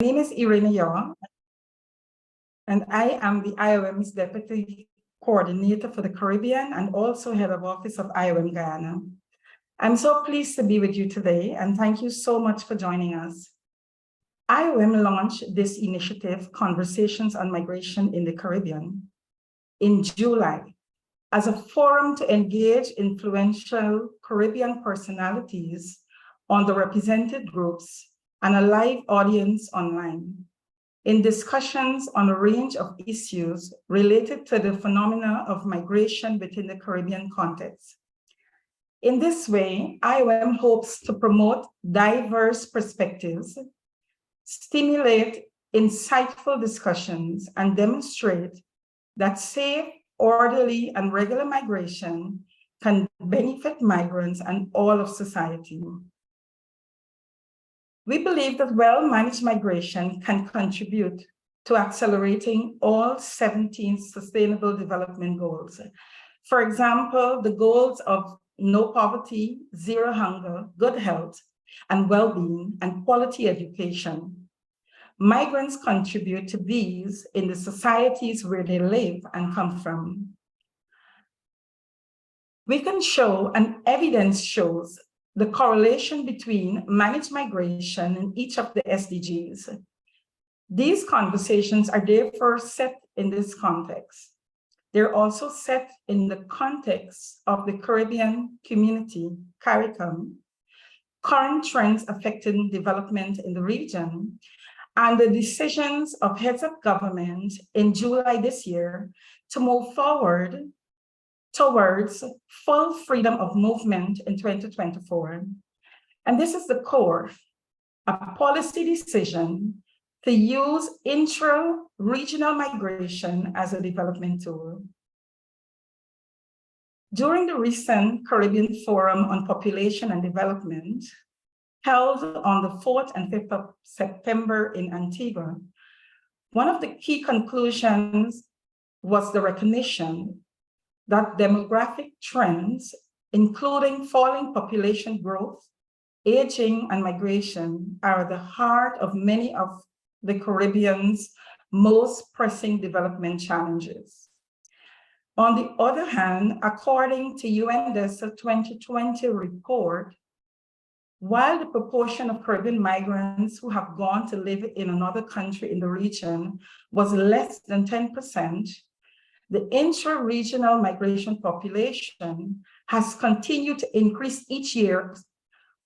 My name is Irene Yaw, and I am the IOM's Deputy Coordinator for the Caribbean and also Head of Office of IOM Guyana. I'm so pleased to be with you today, and thank you so much for joining us. IOM launched this initiative, Conversations on Migration in the Caribbean, in July as a forum to engage influential Caribbean personalities on the represented groups and a live audience online in discussions on a range of issues related to the phenomena of migration within the Caribbean context. In this way, IOM hopes to promote diverse perspectives, stimulate insightful discussions, and demonstrate that safe, orderly, and regular migration can benefit migrants and all of society. We believe that well-managed migration can contribute to accelerating all 17 Sustainable Development Goals. For example, the goals of no poverty, zero hunger, good health, and well-being, and quality education. Migrants contribute to these in the societies where they live and come from. We can show, and evidence shows, the correlation between managed migration and each of the SDGs. These conversations are therefore set in this context. They're also set in the context of the Caribbean community, CARICOM, current trends affecting development in the region, and the decisions of heads of government in July this year to move forward towards full freedom of movement in 2024. And this is the core, a policy decision to use intra-regional migration as a development tool. During the recent Caribbean Forum on Population and Development, held on the 4th and 5th of September in Antigua, one of the key conclusions was the recognition that demographic trends, including falling population growth, aging, and migration, are at the heart of many of the Caribbean's most pressing development challenges. On the other hand, according to UNDESA 2020 report, while the proportion of Caribbean migrants who have gone to live in another country in the region was less than 10%, the intra-regional migration population has continued to increase each year,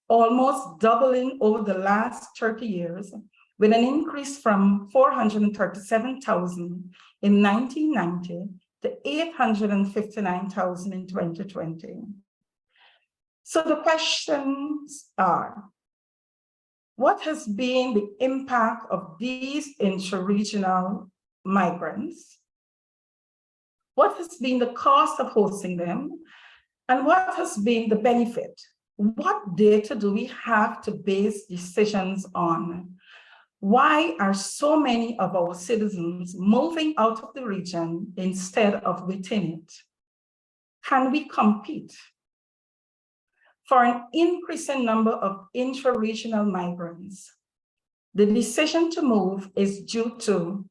almost doubling over the last 30 years, with an increase from 437,000 in 1990 to 859,000 in 2020. So the questions are, what has been the impact of these intra-regional migrants? What has been the cost of hosting them? And what has been the benefit? What data do we have to base decisions on? Why are so many of our citizens moving out of the region instead of within it? Can we compete? For an increasing number of intra-regional migrants, the decision to move is due to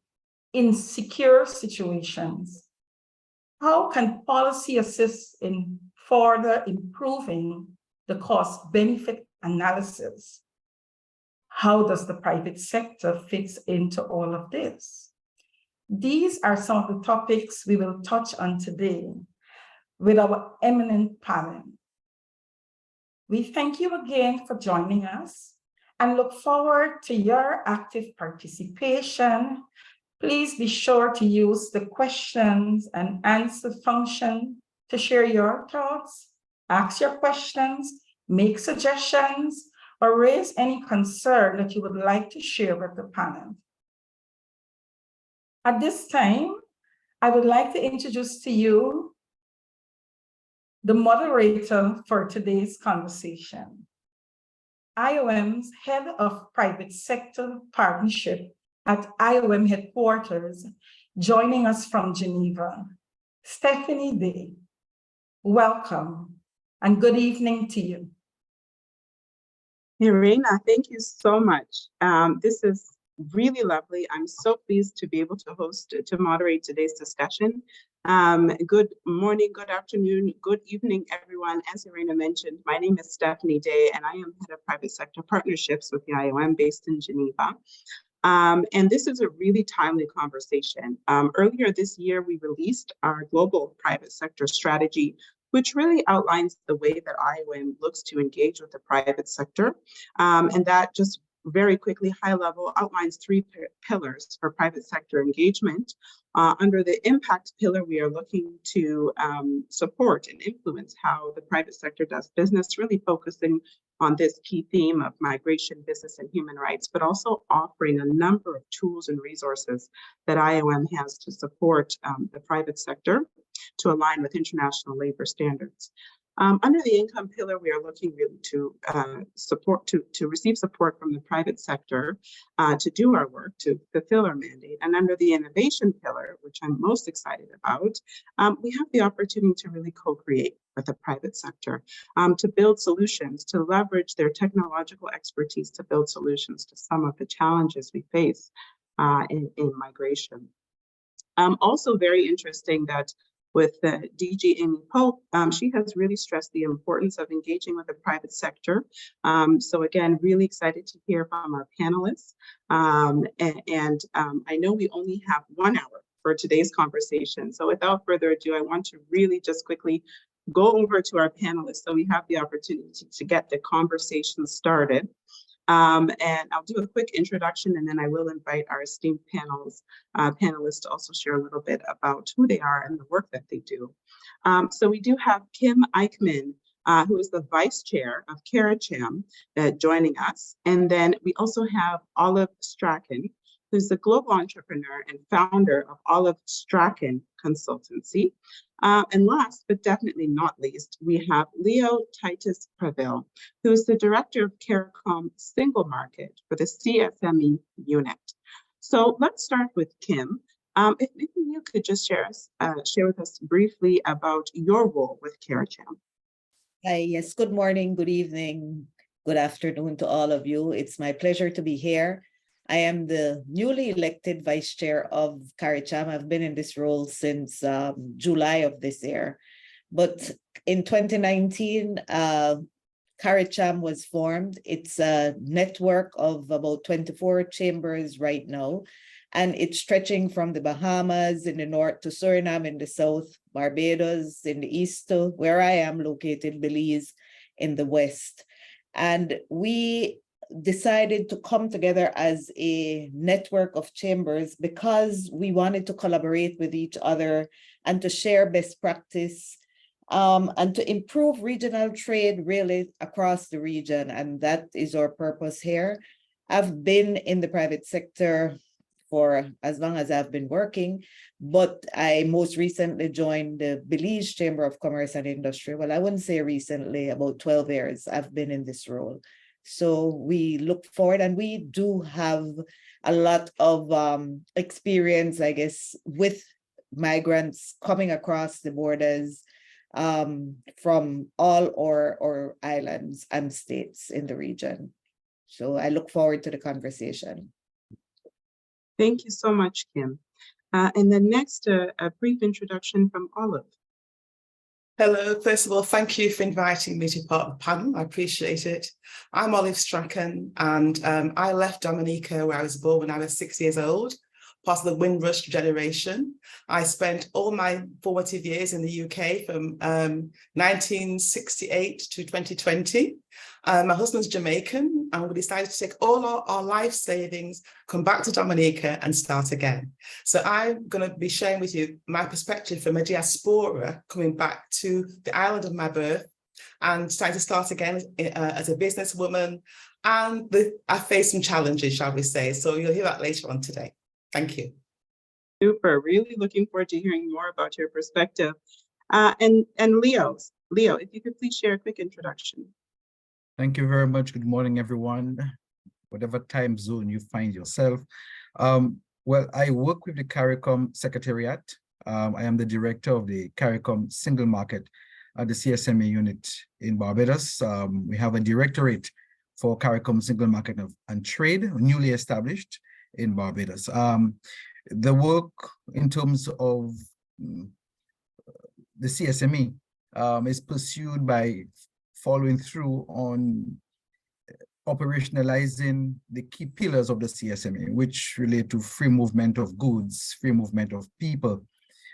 insecure situations. How can policy assist in further improving the cost-benefit analysis? How does the private sector fit into all of this? These are some of the topics we will touch on today with our eminent panel. We thank you again for joining us and look forward to your active participation. Please be sure to use the questions and answer function to share your thoughts, ask your questions, make suggestions, or raise any concern that you would like to share with the panel. At this time, I would like to introduce to you the moderator for today's conversation, IOM's Head of Private Sector Partnership at IOM headquarters, joining us from Geneva, Stephanie Dei. Welcome and good evening to you. Irina, thank you so much. This is really lovely. I'm so pleased to be able to moderate today's discussion. Good morning, good afternoon, good evening, everyone. As Irena mentioned, my name is Stephanie Dei, and I am Head of Private Sector Partnerships with the IOM based in Geneva. And this is a really timely conversation. Earlier this year, we released our global private sector strategy, which really outlines the way that IOM looks to engage with the private sector. And that just very quickly, high level, outlines three pillars for private sector engagement. Under the impact pillar, we are looking to support and influence how the private sector does business, really focusing on this key theme of migration, business, and human rights, but also offering a number of tools and resources that IOM has to support the private sector to align with international labor standards. Under the income pillar, we are looking really to receive support from the private sector to do our work, to fulfill our mandate. And under the innovation pillar, which I'm most excited about, we have the opportunity to really co-create with the private sector, to build solutions, to leverage their technological expertise to build solutions to some of the challenges we face in migration. Also very interesting that with DG Amy Pope, she has really stressed the importance of engaging with the private sector. So again, really excited to hear from our panelists. I know we only have 1 hour for today's conversation. So without further ado, I want to really just quickly go over to our panelists so we have the opportunity to get the conversation started. And I'll do a quick introduction, and then I will invite our esteemed panelists to also share a little bit about who they are and the work that they do. So we do have Kim Aikman, who is the Vice Chair of CARICHAM, joining us. And then we also have Olive Strachan, who's the global entrepreneur and founder of Olive Strachan Consultancy. And last, but definitely not least, we have Titus Preville, who is the director of CARICOM Single Market for the CSME unit. So let's start with Kim. If maybe you could just share with us briefly about your role with CARICHAM. Hi, yes, good morning, good evening, good afternoon to all of you. It's my pleasure to be here. I am the newly elected Vice Chair of CARICHAM. I've been in this role since July of this year. But in 2019, CARICHAM was formed. It's a network of about 24 chambers right now, and it's stretching from the Bahamas in the north to Suriname in the south, Barbados in the east to where I am located, Belize in the west. And we decided to come together as a network of chambers because we wanted to collaborate with each other and to share best practice and to improve regional trade really across the region. And that is our purpose here. I've been in the private sector for as long as I've been working, but I most recently joined the Belize Chamber of Commerce and Industry. Well, I wouldn't say recently, about 12 years I've been in this role. So we look forward, and we do have a lot of experience, I guess, with migrants coming across the borders from all our islands and states in the region. So I look forward to the conversation. Thank you so much, Kim. And then next, a brief introduction from Olive. Hello, first of all, thank you for inviting me to be part of the panel. I appreciate it. I'm Olive Strachan, and I left Dominica, where I was born, when I was 6 years old, part of the Windrush generation. I spent all my formative years in the UK from 1968 to 2020. My husband's Jamaican, and we decided to take all our life savings, come back to Dominica and start again. So I'm going to be sharing with you my perspective from a diaspora coming back to the island of my birth and trying to start again as a businesswoman. And I faced some challenges, shall we say. So you'll hear that later on today. Thank you. Super. Really looking forward to hearing more about your perspective. And Leo, if you could please share a quick introduction. Thank you very much. Good morning, everyone, whatever time zone you find yourself. Well, I work with the CARICOM Secretariat. I am the director of the CARICOM Single Market at the CSME unit in Barbados. We have a directorate for CARICOM Single Market and Trade, newly established, in Barbados. The work in terms of the CSME is pursued by following through on operationalizing the key pillars of the CSME, which relate to free movement of goods, free movement of people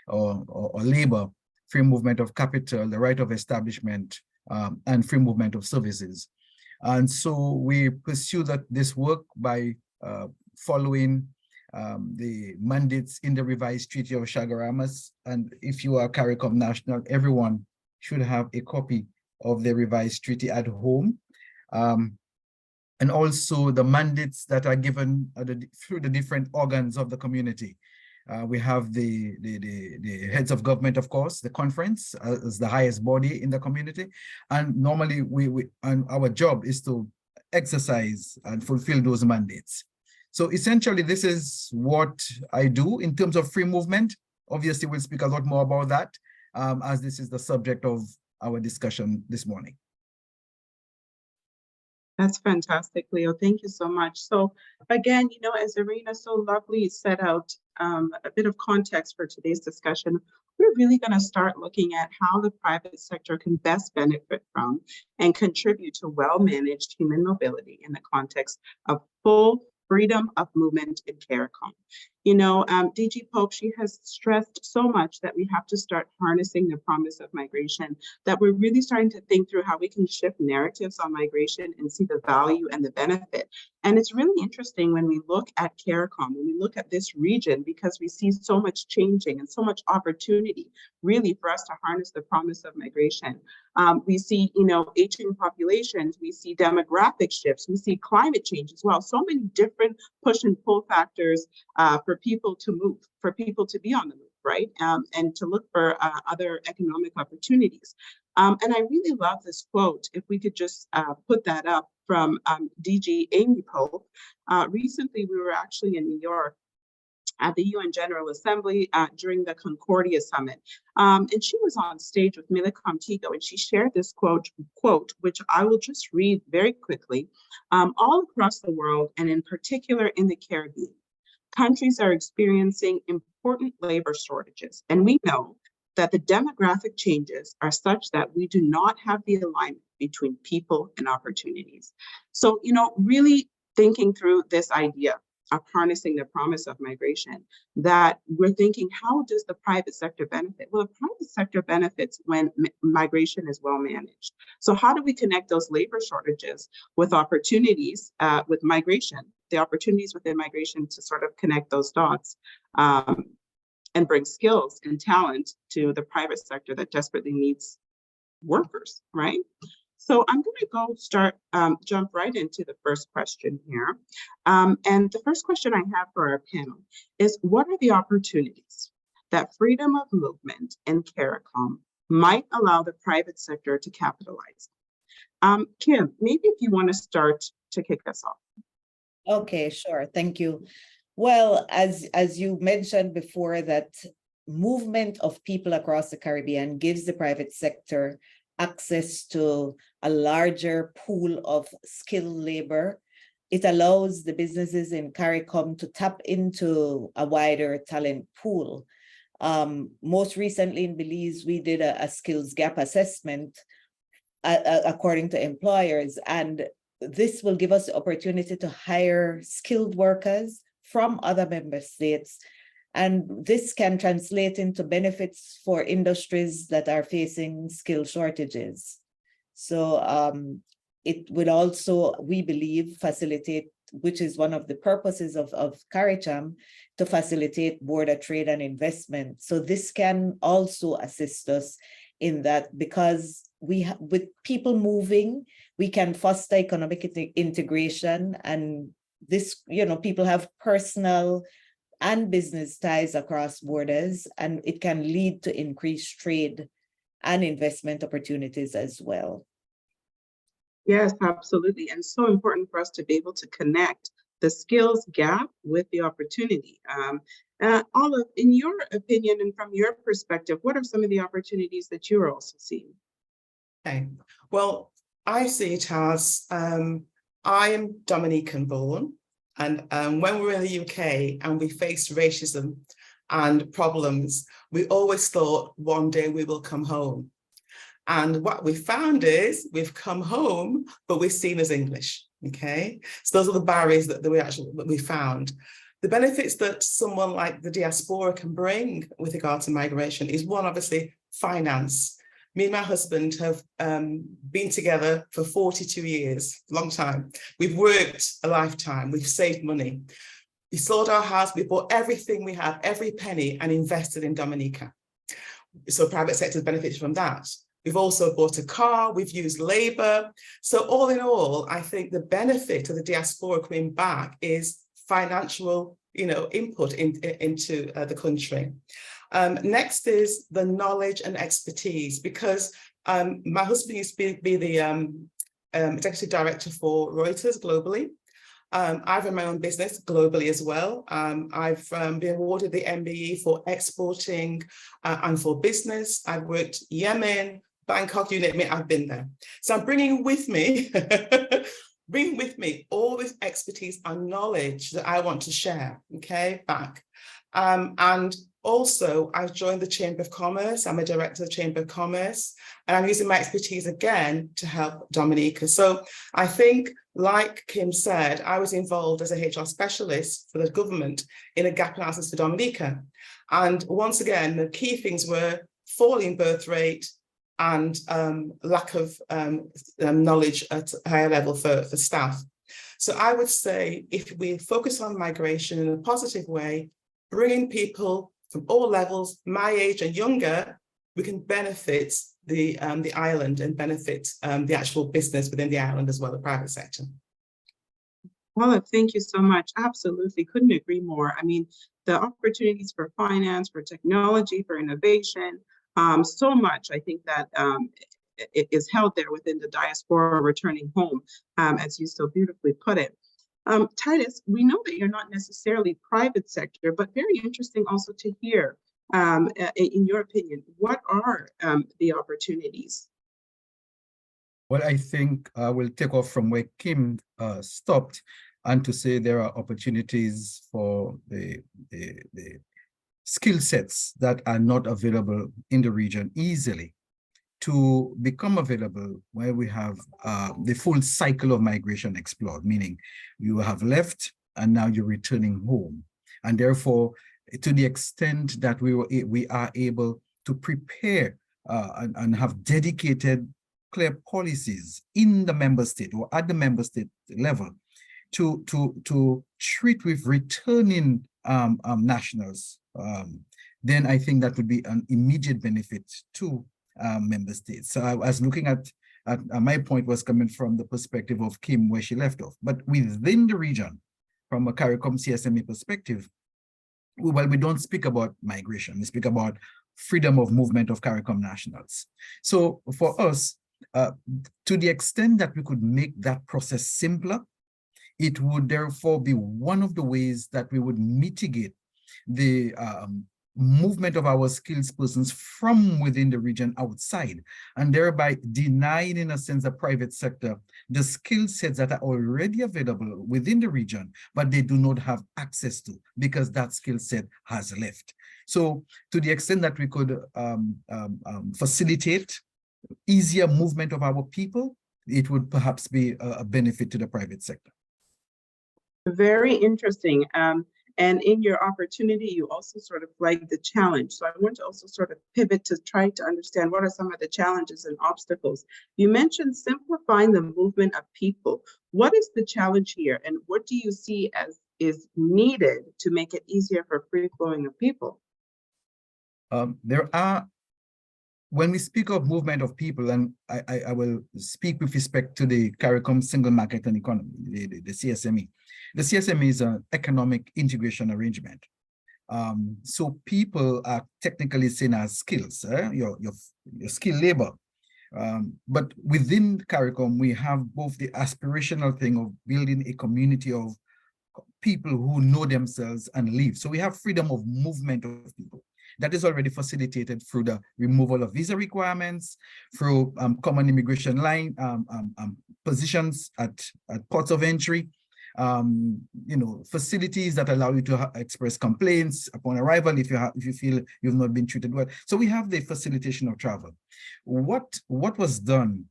or labor, free movement of capital, the right of establishment, and free movement of services. And so we pursue this work by following the mandates in the revised Treaty of Chaguaramas. And if you are CARICOM National, everyone should have a copy of the revised treaty at home. And also the mandates that are given through the different organs of the community. We have the heads of government, of course, the conference as the highest body in the community. And normally and our job is to exercise and fulfill those mandates. So essentially, this is what I do in terms of free movement. Obviously, we'll speak a lot more about that as this is the subject of our discussion this morning. That's fantastic, Leo. Thank you so much. So again, you know, as Irina so lovely set out a bit of context for today's discussion, we're really going to start looking at how the private sector can best benefit from and contribute to well-managed human mobility in the context of full freedom of movement in CARICOM. You know, DG Pope, she has stressed so much that we have to start harnessing the promise of migration, that we're really starting to think through how we can shift narratives on migration and see the value and the benefit. And it's really interesting when we look at CARICOM, when we look at this region, because we see so much changing and so much opportunity really for us to harness the promise of migration. We see, you know, aging populations, we see demographic shifts, we see climate change as well. So many different push and pull factors for people to move, for people to be on the move, right? And to look for other economic opportunities. And I really love this quote, if we could just put that up, from DG Amy Pope. Recently, we were actually in New York at the UN General Assembly during the Concordia Summit. And she was on stage with Mila Contigo, and she shared this quote, which I will just read very quickly. All across the world, and in particular in the Caribbean, countries are experiencing important labor shortages. And we know that the demographic changes are such that we do not have the alignment between people and opportunities. So, you know, really thinking through this idea of harnessing the promise of migration, that we're thinking, how does the private sector benefit? Well, the private sector benefits when migration is well managed. So how do we connect those labor shortages with opportunities with migration, the opportunities within migration to sort of connect those dots and bring skills and talent to the private sector that desperately needs workers, right? So I'm going to jump right into the first question here. And the first question I have for our panel is, what are the opportunities that freedom of movement in CARICOM might allow the private sector to capitalize? Kim, maybe if you want to start to kick us off. Okay, sure. Thank you. Well, as you mentioned before, that movement of people across the Caribbean gives the private sector access to a larger pool of skilled labor. It allows the businesses in CARICOM to tap into a wider talent pool. Most recently in Belize, we did a skills gap assessment according to employers, and this will give us the opportunity to hire skilled workers from other member states. And this can translate into benefits for industries that are facing skill shortages. So it would also, we believe, facilitate, which is one of the purposes of CARICHAM, to facilitate border trade and investment. So this can also assist us in that, because with people moving, we can foster economic integration, and this, you know, people have personal and business ties across borders, and it can lead to increased trade and investment opportunities as well. Yes, absolutely. And so important for us to be able to connect the skills gap with the opportunity. Olive, in your opinion and from your perspective, what are some of the opportunities that you're also seeing? Okay, well, I see it as, I am Dominican born, And when we were in the UK and we faced racism and problems, we always thought one day we will come home. And what we found is we've come home, but we're seen as English, okay? So those are the barriers that we found. The benefits that someone like the diaspora can bring with regard to migration is one, obviously, finance. Me and my husband have been together for 42 years, long time. We've worked a lifetime, we've saved money. We sold our house, we bought everything we have, every penny, and invested in Dominica. So private sector benefits from that. We've also bought a car, we've used labor. So all in all, I think the benefit of the diaspora coming back is financial, input into the country. Next is the knowledge and expertise, because my husband used to be the executive director for Reuters globally. I've run my own business globally as well. I've been awarded the MBE for exporting and for business. I've worked Yemen, Bangkok, you name it, I've been there. So I'm bringing with me all this expertise and knowledge that I want to share, okay, back. And also, I've joined the Chamber of Commerce. I'm a director of the Chamber of Commerce, and I'm using my expertise again to help Dominica. So I think, like Kim said, I was involved as a HR specialist for the government in a gap analysis for Dominica. And once again, the key things were falling birth rate and lack of knowledge at a higher level for staff. So I would say if we focus on migration in a positive way, bringing people from all levels, my age and younger, we can benefit the island and benefit the actual business within the island as well, the private sector. Olive, thank you so much. Absolutely, couldn't agree more. I mean, the opportunities for finance, for technology, for innovation, so much, I think that it is held there within the diaspora returning home, as you so beautifully put it. Titus, we know that you're not necessarily private sector, but very interesting also to hear, in your opinion, what are the opportunities? Well, I think I will take off from where Kim stopped, and to say there are opportunities for the skill sets that are not available in the region easily to become available where we have the full cycle of migration explored, meaning you have left and now you're returning home. And therefore, to the extent that we are able to prepare and have dedicated clear policies in the member state or at the member state level to treat with returning nationals, then I think that would be an immediate benefit to member states. So I was looking at my point was coming from the perspective of Kim where she left off, but within the region, from a CARICOM CSME perspective, well, we don't speak about migration, we speak about freedom of movement of CARICOM nationals. So for us, to the extent that we could make that process simpler, it would therefore be one of the ways that we would mitigate the movement of our skills persons from within the region outside, and thereby denying, in a sense, the private sector the skill sets that are already available within the region, but they do not have access to because that skill set has left. So to the extent that we could facilitate easier movement of our people, it would perhaps be a benefit to the private sector. Very interesting. And in your opportunity, you also sort of flagged the challenge. So I want to also sort of pivot to try to understand what are some of the challenges and obstacles. You mentioned simplifying the movement of people. What is the challenge here? And what do you see as is needed to make it easier for free flowing of people? When we speak of movement of people, and I will speak with respect to the CARICOM Single Market and Economy, the CSME. The CSME is an economic integration arrangement. So people are technically seen as skills, your skilled labor. But within CARICOM, we have both the aspirational thing of building a community of people who know themselves and live. So we have freedom of movement of people. That is already facilitated through the removal of visa requirements, through common immigration line positions at ports of entry, facilities that allow you to express complaints upon arrival if you feel you've not been treated well. So we have the facilitation of travel. What was done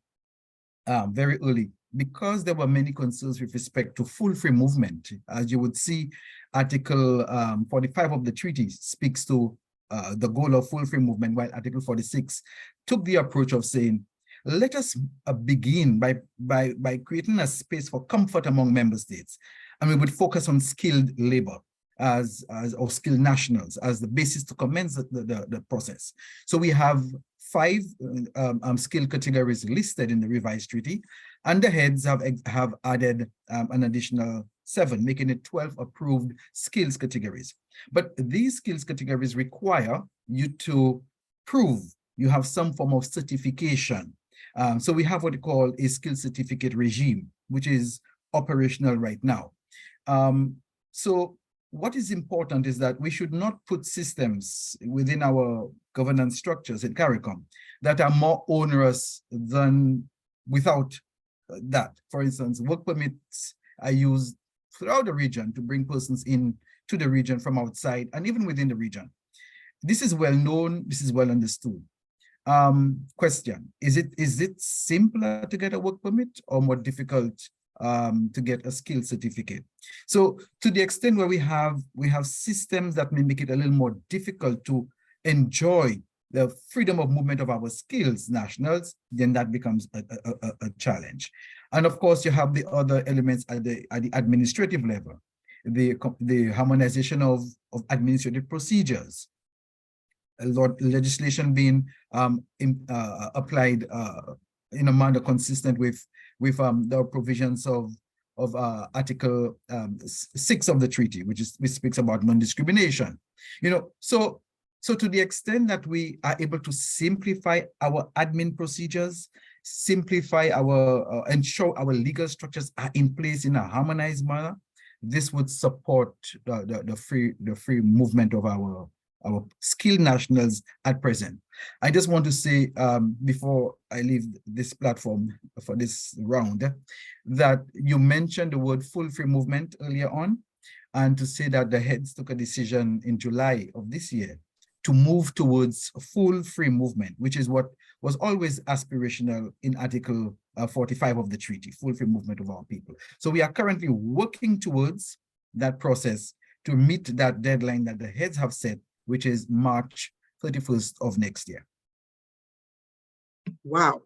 very early, because there were many concerns with respect to full free movement, as you would see, Article 45 of the treaty speaks to the goal of full free movement, while Article 46 took the approach of saying, let us begin by creating a space for comfort among member states. And we would focus on skilled labor or skilled nationals as the basis to commence the process. So we have 5 skill categories listed in the revised treaty, and the heads have added an additional 7, making it 12 approved skills categories. But these skills categories require you to prove you have some form of certification. So we have what we call a skill certificate regime, which is operational right now. So what is important is that we should not put systems within our governance structures in CARICOM that are more onerous than without that. For instance, work permits are used throughout the region to bring persons in to the region from outside and even within the region. This is well known, this is well understood. Question, is it simpler to get a work permit or more difficult to get a skill certificate? So to the extent where we have systems that may make it a little more difficult to enjoy the freedom of movement of our skills nationals, then that becomes a challenge. And of course, you have the other elements at the administrative level, the harmonization of administrative procedures, a lot legislation being applied in a manner consistent with the provisions of Article 6 of the treaty, which speaks about non-discrimination. So to the extent that we are able to simplify our admin procedures, simplify ensure our legal structures are in place in a harmonized manner, this would support the free movement of our skilled nationals at present. I just want to say, before I leave this platform for this round, that you mentioned the word full free movement earlier on, and to say that the heads took a decision in July of this year to move towards full free movement, which is what was always aspirational in Article 45 of the treaty, full free movement of our people. So we are currently working towards that process to meet that deadline that the heads have set, which is March 31st of next year. Wow,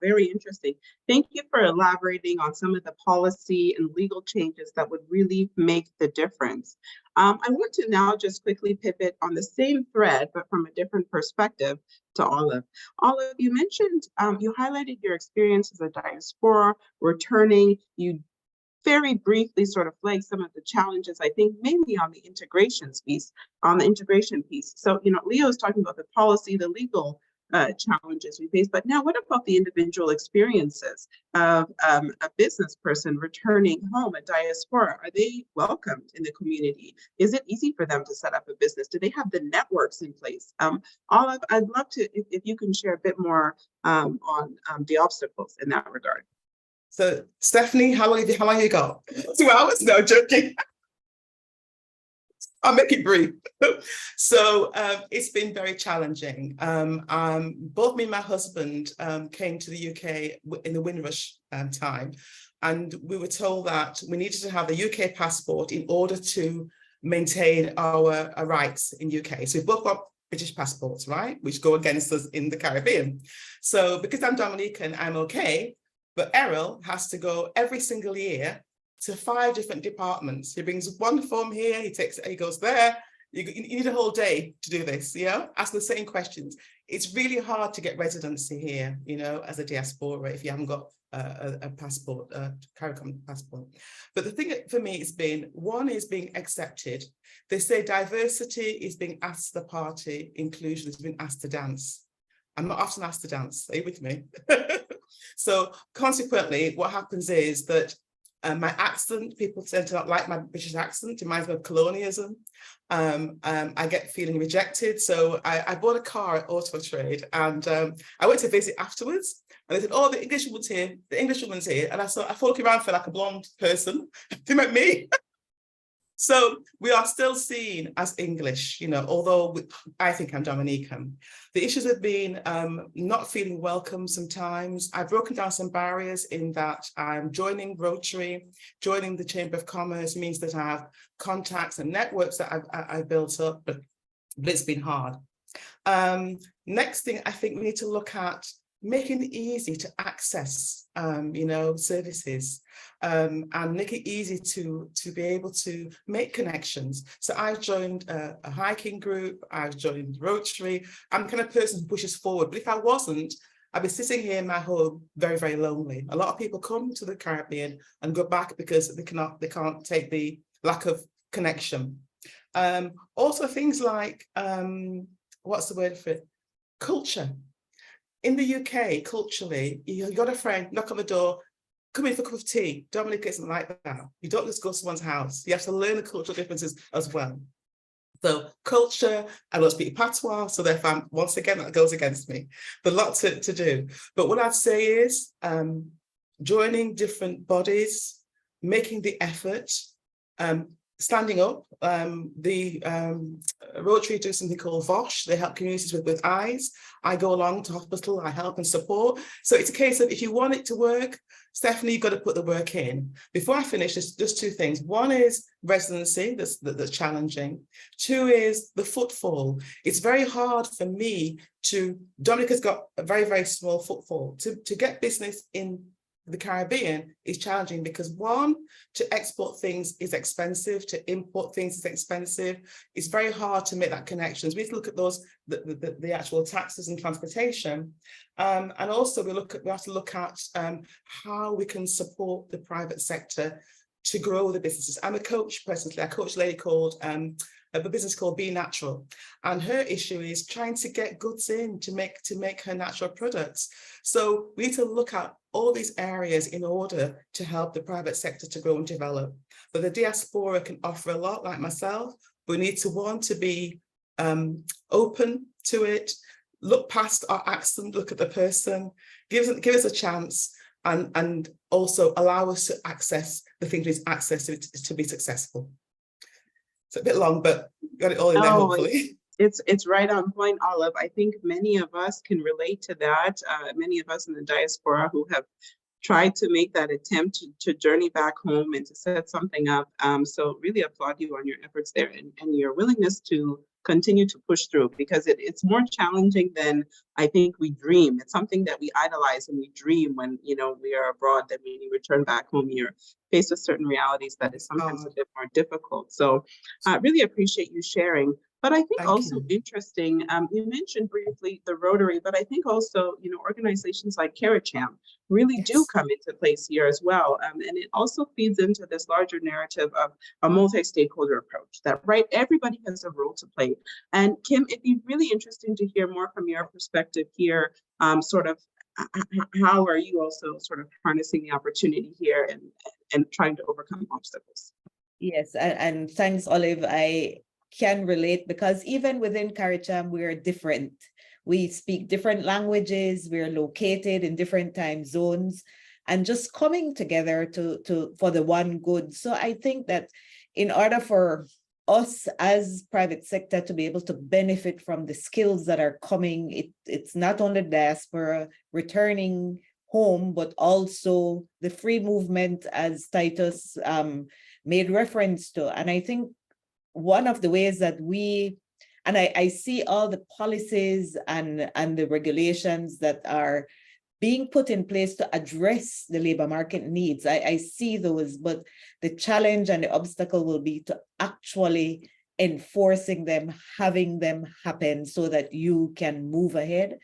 very interesting. Thank you for elaborating on some of the policy and legal changes that would really make the difference. I want to now just quickly pivot on the same thread, but from a different perspective, to Olive. Olive, you mentioned, you highlighted your experience as a diaspora, returning. You very briefly sort of flag some of the challenges, I think mainly on the integration piece. So, Leo is talking about the policy, the legal challenges we face, but now what about the individual experiences of a business person returning home, a diaspora? Are they welcomed in the community? Is it easy for them to set up a business? Do they have the networks in place? Olive, I'd love to, if you can share a bit more on the obstacles in that regard. So, Stephanie, how long you got? 2 hours? No, joking. I'll make it brief. So it's been very challenging. Both me and my husband came to the UK in the Windrush time, and we were told that we needed to have the UK passport in order to maintain our rights in UK. So we both got British passports, right, which go against us in the Caribbean. So because I'm Dominican, I'm okay. But Errol has to go every single year to 5 different departments. He brings one form here, he goes there. You need a whole day to do this, ask the same questions. It's really hard to get residency here, as a diaspora if you haven't got a passport, a CARICOM passport. But the thing for me has been, one is being accepted. They say diversity is being asked to the party, inclusion is being asked to dance. I'm not often asked to dance, are you with me? So consequently, what happens is that My accent, people tend to not like my British accent. It reminds me of colonialism. I get feeling rejected. So I bought a car at Auto Trade, and I went to visit afterwards. And they said, oh, the English woman's here. The English woman's here. And I thought looking around for like a blonde person. They met me. So we are still seen as English, you know, although I think I'm Dominican. The issues have been not feeling welcome sometimes. I've broken down some barriers in that I'm joining Rotary, joining the Chamber of Commerce means that I have contacts and networks that I've built up, but it's been hard. Next thing, I think we need to look at making it easy to access, you know, services, and make it easy to be able to make connections. So I've joined a hiking group, I've joined Rotary. I'm the kind of person who pushes forward, but if I wasn't, I'd be sitting here in my home very, very lonely. A lot of people come to the Caribbean and go back because they can't take the lack of connection. Also things like, what's the word for it? Culture. In the UK, culturally, you got a friend, knock on the door, come in for a cup of tea. Dominica isn't like that. You don't just go to someone's house. You have to learn the cultural differences as well. So culture, I don't speak patois, so therefore, once again, that goes against me. There's a lot to do. But what I'd say is joining different bodies, making the effort, standing up. The Rotary do something called VOSH. They help communities with eyes. I go along to hospital, I help and support. So it's a case of if you want it to work, Stephanie, you've got to put the work in. Before I finish, just two things. One is residency, that's challenging. Two is the footfall. It's very hard for me Dominica's got a very, very small footfall. To get business in the Caribbean is challenging because one, to export things is expensive, to import things is expensive. It's very hard to make that connections. We have to look at those, the actual taxes and transportation. And also we have to look at how we can support the private sector to grow the businesses. I'm a coach presently. I coach a lady called a business called Be Natural, and her issue is trying to get goods in to make her natural products. So we need to look at all these areas in order to help the private sector to grow and develop. But the diaspora can offer a lot, like myself. We need to want to be open to it, look past our accent, look at the person, give us a chance, and also allow us to access the things we need access to be successful. It's a bit long, but got it all in there, hopefully. It's right on point, Olive. I think many of us can relate to that. Many of us in the diaspora who have tried to make that attempt to journey back home and to set something up. So really applaud you on your efforts there and your willingness to continue to push through, because it's more challenging than I think we dream. It's something that we idolize and we dream when, you know, we are abroad, that when you return back home, you're faced with certain realities that is sometimes a bit more difficult. So I really appreciate you sharing. But I think also interesting, you mentioned briefly the Rotary, but I think also, you know, organizations like CARICHAM really do come into place here as well. And it also feeds into this larger narrative of a multi-stakeholder approach that, right, everybody has a role to play. And Kim, it'd be really interesting to hear more from your perspective here, sort of how are you also sort of harnessing the opportunity here and trying to overcome obstacles? Yes, and thanks, Olive. I can relate because even within CARICHAM, we're different. We speak different languages, we're located in different time zones, and just coming together for the one good. So I think that in order for us as private sector to be able to benefit from the skills that are coming, it's not only diaspora returning home, but also the free movement, as Titus made reference to. And I think one of the ways that I see all the policies and the regulations that are being put in place to address the labor market needs. I see those, but the challenge and the obstacle will be to actually enforcing them, having them happen so that you can move ahead.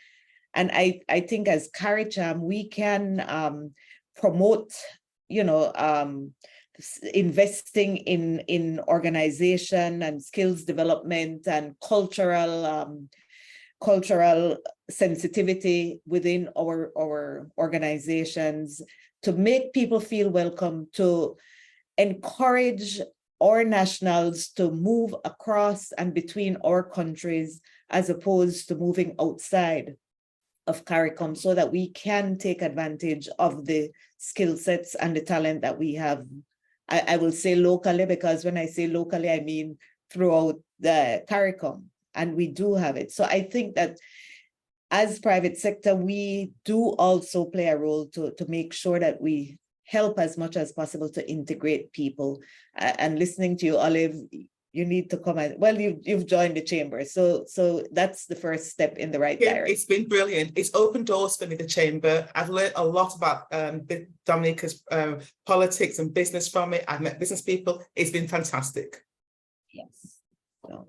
And I think as CARICHAM, we can promote, you know, investing in organization and skills development and cultural cultural sensitivity within our organizations, to make people feel welcome, to encourage our nationals to move across and between our countries as opposed to moving outside of CARICOM, so that we can take advantage of the skill sets and the talent that we have. I will say locally, because when I say locally, I mean throughout the CARICOM, and we do have it. So I think that as private sector, we do also play a role to make sure that we help as much as possible to integrate people. And listening to you, Olive, you need to come and, well, you've joined the chamber. So that's the first step in the right direction. It's been brilliant. It's opened doors for me, the chamber. I've learned a lot about Dominica's politics and business from it. I've met business people. It's been fantastic. Yes. So.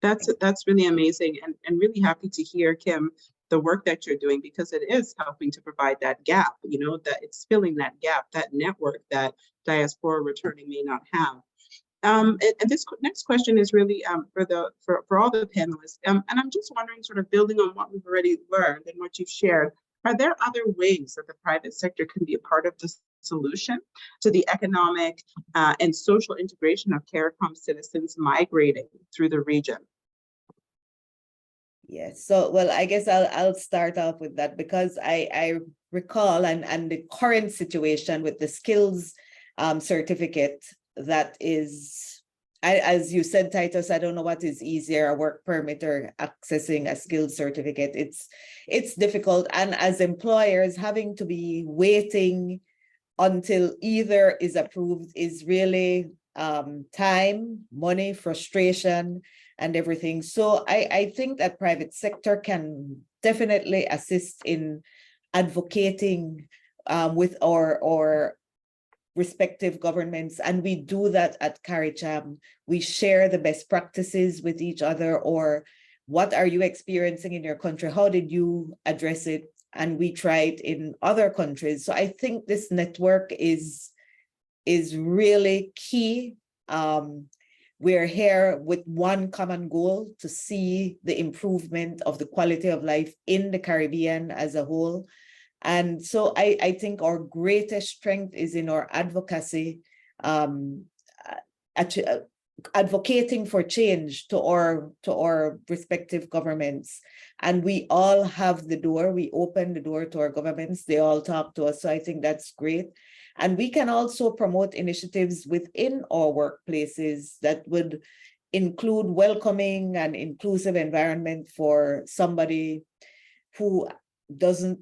That's really amazing, and really happy to hear, Kim, the work that you're doing, because it is helping to provide that gap, you know, that it's filling that gap, that network that diaspora returning may not have. And this next question is really for all the panelists, and I'm just wondering, sort of building on what we've already learned and what you've shared, are there other ways that the private sector can be a part of the solution to the economic and social integration of CARICOM citizens migrating through the region? Yes, so, well, I guess I'll start off with that, because I recall and the current situation with the skills certificate that is, as you said, Titus, I don't know what is easier, a work permit or accessing a skills certificate. It's difficult, and as employers, having to be waiting until either is approved is really time, money, frustration, and everything. So I think that private sector can definitely assist in advocating with our respective governments, and we do that at CARICHAM. We share the best practices with each other, or what are you experiencing in your country? How did you address it? And we try it in other countries. So I think this network is really key. We're here with one common goal, to see the improvement of the quality of life in the Caribbean as a whole. And so I think our greatest strength is in our advocacy, advocating for change to our respective governments. And we all have the door, we open the door to our governments, they all talk to us. So I think that's great. And we can also promote initiatives within our workplaces that would include welcoming and inclusive environment for somebody who doesn't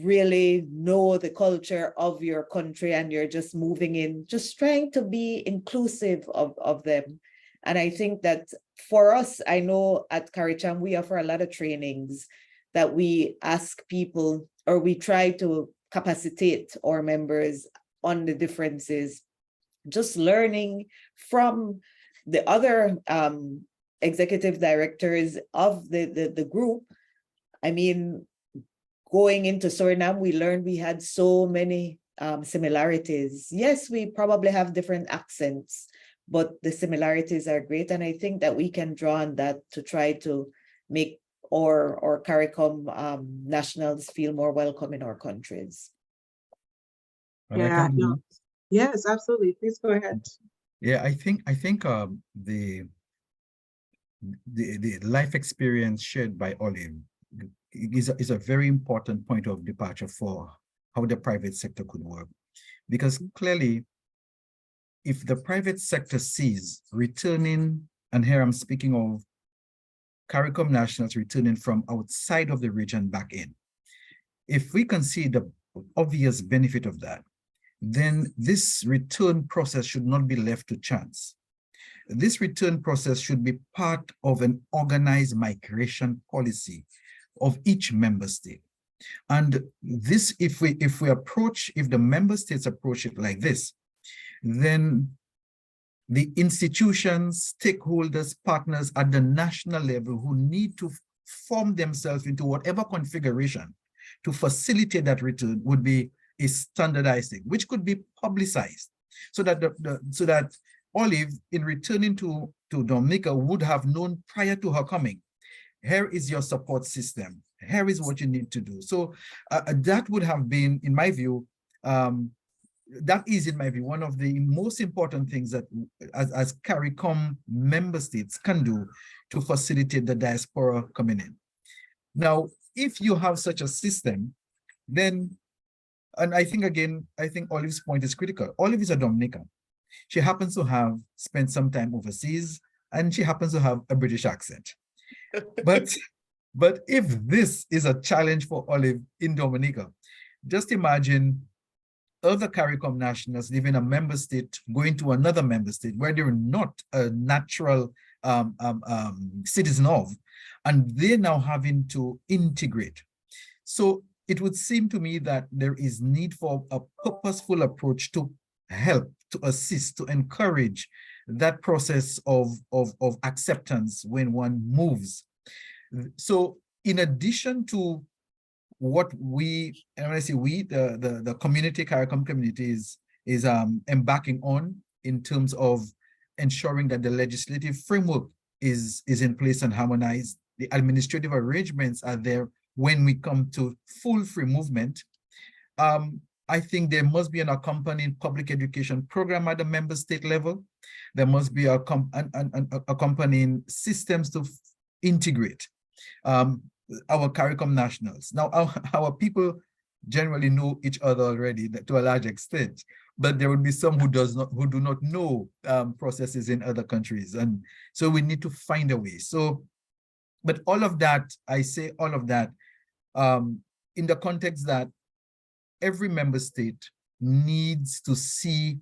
really know the culture of your country, and you're just moving in, just trying to be inclusive of them. And I think that for us, I know at CARICHAM, we offer a lot of trainings that we ask people, or we try to capacitate our members on the differences, just learning from the other executive directors of the group. I mean, going into Suriname, we learned we had so many similarities. Yes, we probably have different accents, but the similarities are great. And I think that we can draw on that to try to make our CARICOM nationals feel more welcome in our countries. Yeah, no. Yes, absolutely. Please go ahead. Yeah, I think the life experience shared by Olive is a very important point of departure for how the private sector could work. Because clearly, if the private sector sees returning, and here I'm speaking of CARICOM nationals returning from outside of the region back in, if we can see the obvious benefit of that, then this return process should not be left to chance. This return process should be part of an organized migration policy of each member state. And this, if the member states approach it like this, then the institutions, stakeholders, partners at the national level who need to form themselves into whatever configuration to facilitate that return would be a standardized thing, which could be publicized, so that so that Olive, in returning to Dominica, would have known prior to her coming here is your support system. Here is what you need to do. So that would have been, in my view, that is, in my view, one of the most important things that as CARICOM member states can do to facilitate the diaspora coming in. Now, if you have such a system, then, and I think, again, I think Olive's point is critical. Olive is a Dominican. She happens to have spent some time overseas, and she happens to have a British accent. But if this is a challenge for Olive in Dominica, just imagine other CARICOM nationals living in a member state going to another member state where they're not a natural citizen of, and they're now having to integrate. So it would seem to me that there is need for a purposeful approach to help, to assist, to encourage that process of acceptance when one moves. So in addition to what we, and when I say we, the community, CARICOM community is embarking on in terms of ensuring that the legislative framework is in place and harmonized, the administrative arrangements are there when we come to full free movement. I think there must be an accompanying public education program at the member state level. There must be accompanying systems to integrate our CARICOM nationals. Now, our people generally know each other already to a large extent, but there will be some who do not know processes in other countries, and so we need to find a way. So, but all of that, I say all of that in the context that every member state needs to see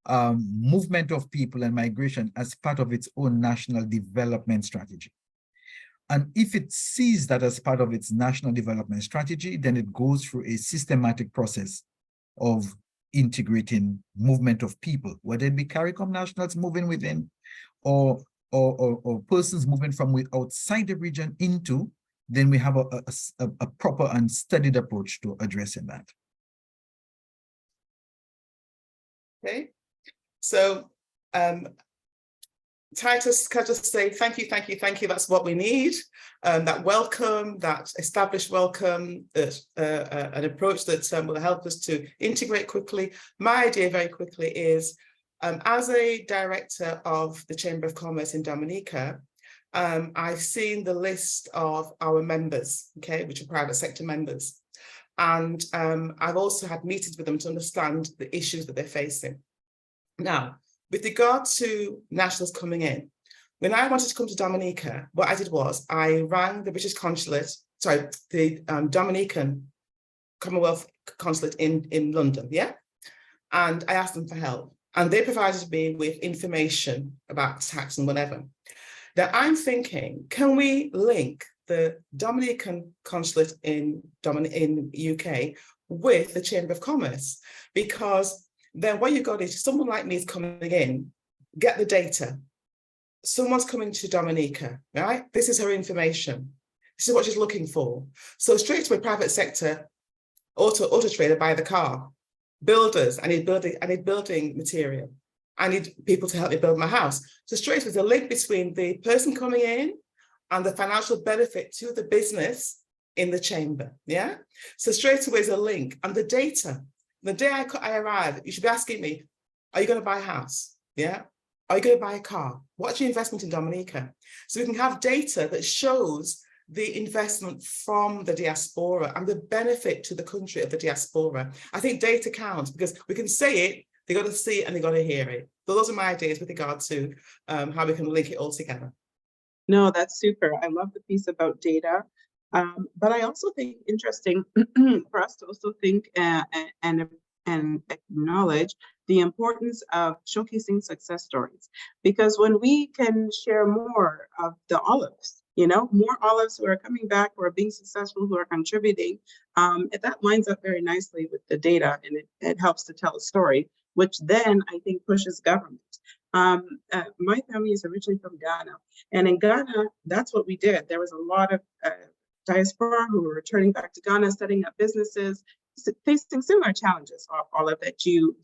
movement of people and migration as part of its own national development strategy. And if it sees that as part of its national development strategy, then it goes through a systematic process of integrating movement of people, whether it be CARICOM nationals moving within or persons moving from outside the region into, then we have a proper and studied approach to addressing that. Okay, so Titus, can I just say thank you. That's what we need. That welcome, that established welcome, an approach that will help us to integrate quickly. My idea very quickly is, as a director of the Chamber of Commerce in Dominica, I've seen the list of our members, okay, which are private sector members. And I've also had meetings with them to understand the issues that they're facing. Now, with regard to nationals coming in, when I wanted to come to Dominica, what I did was I rang the British consulate, sorry, the Dominican Commonwealth Consulate in London, yeah? And I asked them for help. And they provided me with information about tax and whatever. Now I'm thinking, can we link the Dominican consulate in UK with the Chamber of Commerce? Because then what you've got is someone like me is coming in, get the data. Someone's coming to Dominica, right? This is her information. This is what she's looking for. So straight to a private sector, auto trader, buy the car. Builders, I need building material. I need people to help me build my house. So straight with a link between the person coming in and the financial benefit to the business in the chamber, yeah? So straight away is a link, and the data. The day I arrive, you should be asking me, are you going to buy a house? Yeah. Are you going to buy a car? What's your investment in Dominica? So we can have data that shows the investment from the diaspora and the benefit to the country of the diaspora. I think data counts because we can say it, they got to see it and they got to hear it. So those are my ideas with regard to how we can link it all together. No, that's super. I love the piece about data. But I also think interesting for us to also think and acknowledge the importance of showcasing success stories. Because when we can share more of the olives, you know, more olives who are coming back, who are being successful, who are contributing, that lines up very nicely with the data, and it helps to tell a story, which then I think pushes government. My family is originally from Ghana, and in Ghana, that's what we did. There was a lot of diaspora who were returning back to Ghana, setting up businesses, facing similar challenges, all of that you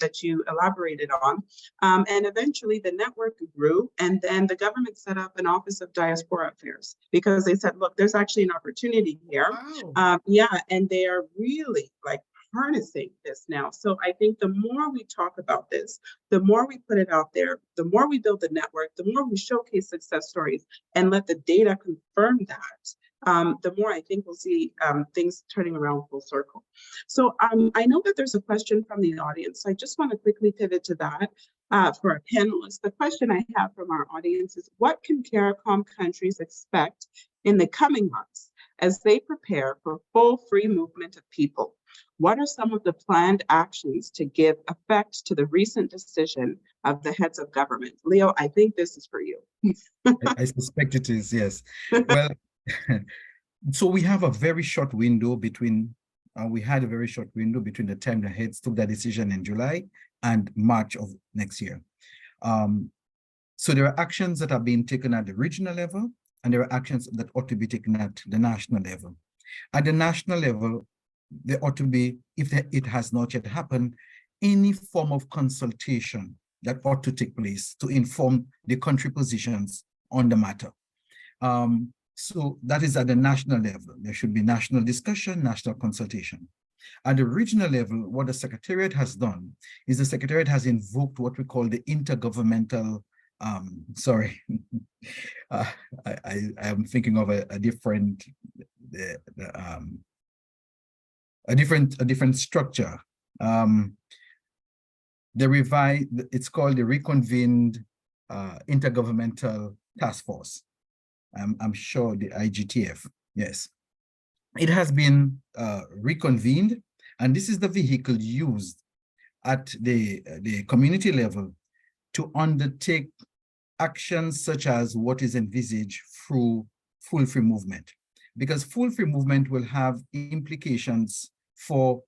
elaborated on. And eventually the network grew, and then the government set up an Office of Diaspora Affairs because they said, look, there's actually an opportunity here. Wow. Yeah, and they are really like harnessing this now. So I think the more we talk about this, the more we put it out there, the more we build the network, the more we showcase success stories and let the data confirm that, the more I think we'll see things turning around full circle. So I know that there's a question from the audience, so I just want to quickly pivot to that for our panelists. The question I have from our audience is, what can CARICOM countries expect in the coming months as they prepare for full free movement of people? What are some of the planned actions to give effect to the recent decision of the heads of government? Leo, I think this is for you. I suspect it is, yes. Well, so we have a very short window between, we had a very short window between the time the heads took that decision in July and March of next year. So there are actions that are being taken at the regional level, and there are actions that ought to be taken at the national level. At the national level, there ought to be, if it has not yet happened, any form of consultation that ought to take place to inform the country positions on the matter. So that is at the national level. There should be national discussion, national consultation. At the regional level, what the Secretariat has done is the Secretariat has invoked what we call the intergovernmental, sorry, I am thinking of a different structure. It's called the Reconvened Intergovernmental Task Force. I'm sure the IGTF, yes. It has been reconvened, and this is the vehicle used at the community level to undertake actions such as what is envisaged through full free movement, because full free movement will have implications for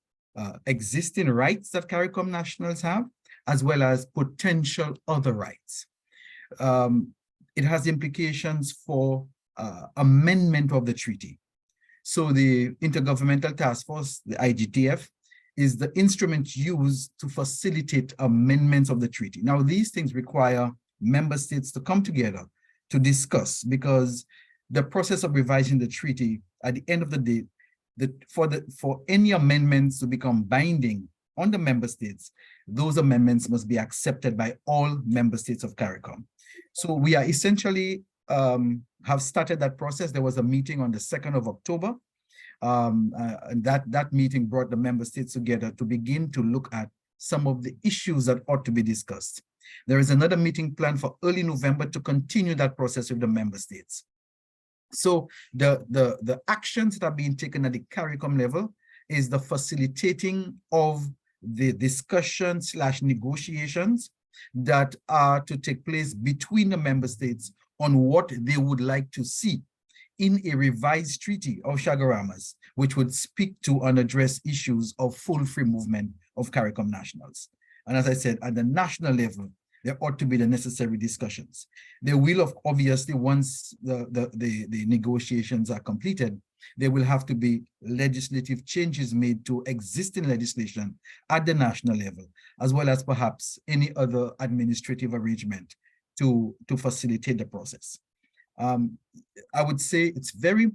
existing rights that CARICOM nationals have, as well as potential other rights. It has implications for amendment of the treaty. So the Intergovernmental Task Force, the IGTF, is the instrument used to facilitate amendments of the treaty. Now, these things require member states to come together to discuss, because the process of revising the treaty, at the end of the day, for any amendments to become binding on the member states, those amendments must be accepted by all member states of CARICOM. So we are essentially have started that process. There was a meeting on the 2nd of October. And that meeting brought the member states together to begin to look at some of the issues that ought to be discussed. There is another meeting planned for early November to continue that process with the member states. So the actions that are being taken at the CARICOM level is the facilitating of the discussion/negotiations that are to take place between the member states on what they would like to see in a revised treaty of Shagaramas, which would speak to and address issues of full free movement of CARICOM nationals. And as I said, at the national level, there ought to be the necessary discussions. There will, obviously, once the negotiations are completed, there will have to be legislative changes made to existing legislation at the national level, as well as perhaps any other administrative arrangement to facilitate the process. I would say it's very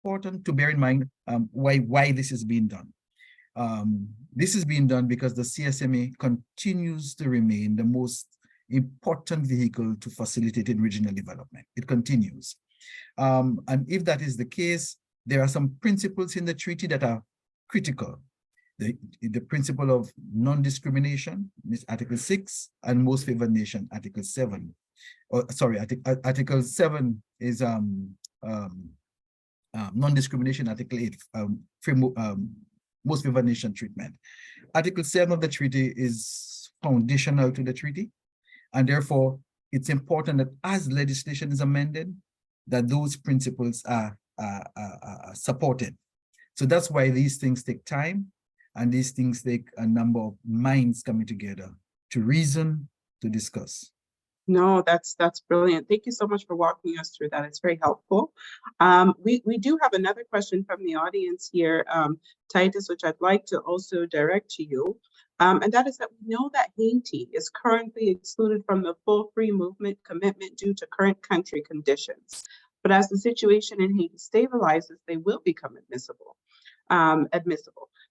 important to bear in mind why this is being done. This is being done because the CSME continues to remain the most important vehicle to facilitate regional development. It continues. And if that is the case, there are some principles in the treaty that are critical. The principle of non-discrimination is Article 6, and most favored nation, Article 7. Sorry, Article 7 is non-discrimination, Article 8, most favored nation treatment. Article 7 of the treaty is foundational to the treaty, and therefore it's important that as legislation is amended, that those principles are supported. So that's why these things take time, and these things take a number of minds coming together to reason, to discuss. No, that's brilliant. Thank you so much for walking us through that. It's very helpful. We do have another question from the audience here, Titus, which I'd like to also direct to you. And that is that we know that Haiti is currently excluded from the full free movement commitment due to current country conditions. But as the situation in Haiti stabilizes, they will become admissible.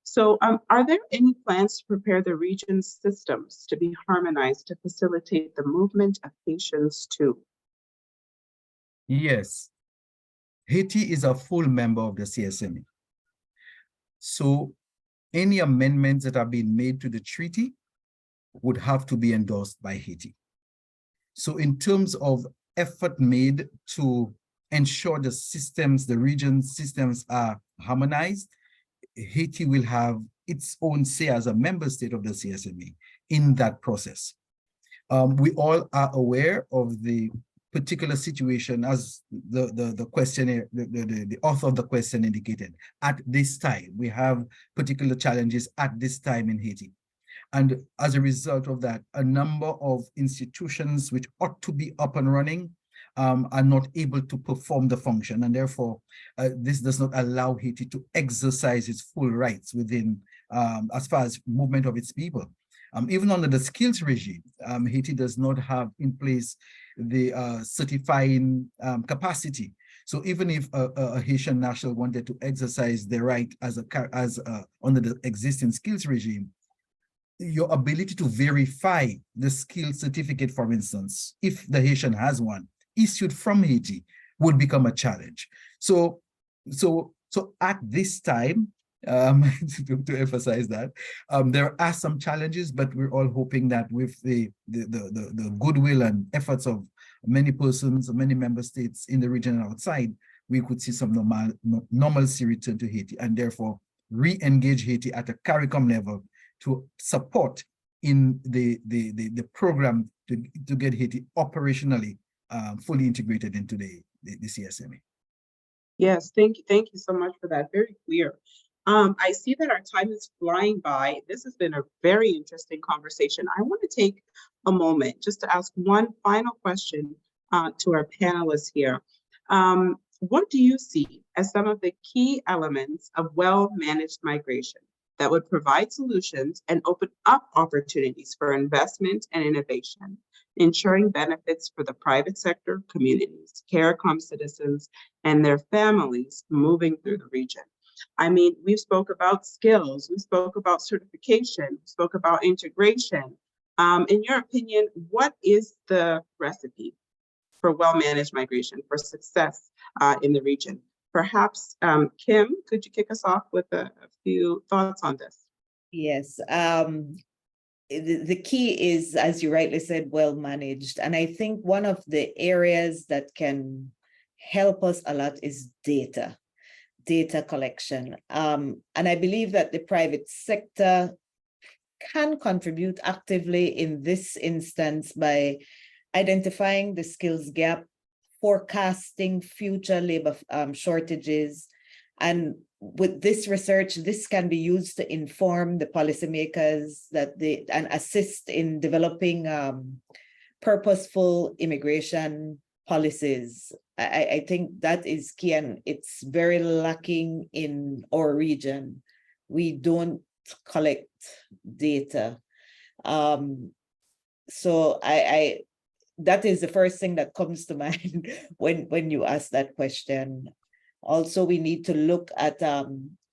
So are there any plans to prepare the region's systems to be harmonized to facilitate the movement of Haitians too? Yes, Haiti is a full member of the CSME. So any amendments that are being made to the treaty would have to be endorsed by Haiti. So in terms of effort made to ensure the systems, the region's systems are harmonized, Haiti will have its own say as a member state of the CSME in that process. We all are aware of the particular situation as the questionnaire, the author of the question indicated. At this time, we have particular challenges at this time in Haiti. And as a result of that, a number of institutions which ought to be up and running are not able to perform the function. And therefore, this does not allow Haiti to exercise its full rights within, as far as movement of its people. Even under the skills regime, Haiti does not have in place the certifying capacity. So even if a Haitian national wanted to exercise their right as under the existing skills regime, your ability to verify the skill certificate, for instance, if the Haitian has one, issued from Haiti, would become a challenge. So at this time, to emphasize that, there are some challenges, but we're all hoping that with the goodwill and efforts of many persons, many member states in the region and outside, we could see some normalcy return to Haiti, and therefore re-engage Haiti at a CARICOM level to support in the program to get Haiti operationally fully integrated into the CSME. Yes, thank you so much for that. Very clear. I see that our time is flying by. This has been a very interesting conversation. I want to take a moment just to ask one final question to our panelists here. What do you see as some of the key elements of well-managed migration that would provide solutions and open up opportunities for investment and innovation, ensuring benefits for the private sector, communities, CARICOM citizens, and their families moving through the region? I mean, we spoke about skills, we spoke about certification, we spoke about integration. In your opinion, what is the recipe for well-managed migration, for success in the region? Perhaps, Kim, could you kick us off with a few thoughts on this? Yes. The key is, as you rightly said, well-managed. And I think one of the areas that can help us a lot is data collection. And I believe that the private sector can contribute actively in this instance by identifying the skills gap, forecasting future labor shortages. And with this research, this can be used to inform the policymakers and assist in developing purposeful immigration policies. I think that is key, and it's very lacking in our region. We don't collect data. So that is the first thing that comes to mind when you ask that question. Also, we need to look at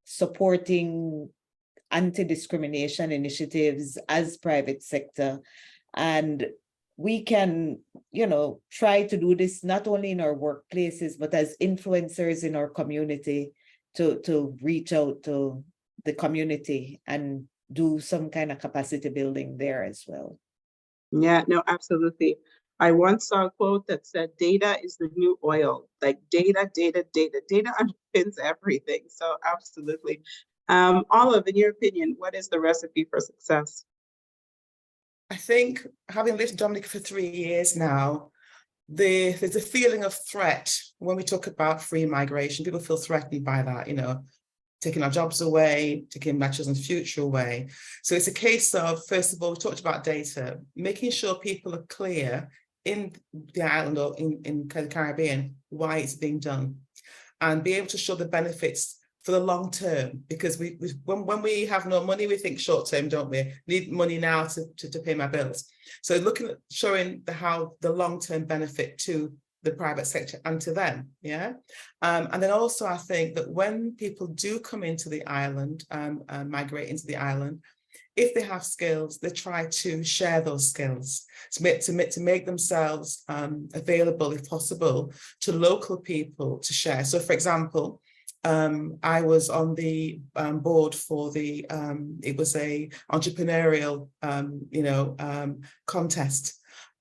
supporting anti-discrimination initiatives as private sector. And we can, try to do this not only in our workplaces, but as influencers in our community to reach out to the community and do some kind of capacity building there as well. Yeah, no, absolutely. I once saw a quote that said, data is the new oil, like data underpins everything. So absolutely. Olive, in your opinion, what is the recipe for success? I think, having lived in Dominica for 3 years now, there's a feeling of threat when we talk about free migration. People feel threatened by that, taking our jobs away, taking my children's future away. So it's a case of, first of all, we talked about data, making sure people are clear in the island or in the Caribbean, why it's being done, and be able to show the benefits for the long term, because when we have no money, we think short term, don't we? Need money now to pay my bills. So looking at showing how the long term benefit to the private sector and to them, yeah. And then also I think that when people do come into the island, migrate into the island, if they have skills, they try to share those skills to make themselves available, if possible, to local people to share. So, for example, I was on the board for the it was a entrepreneurial contest,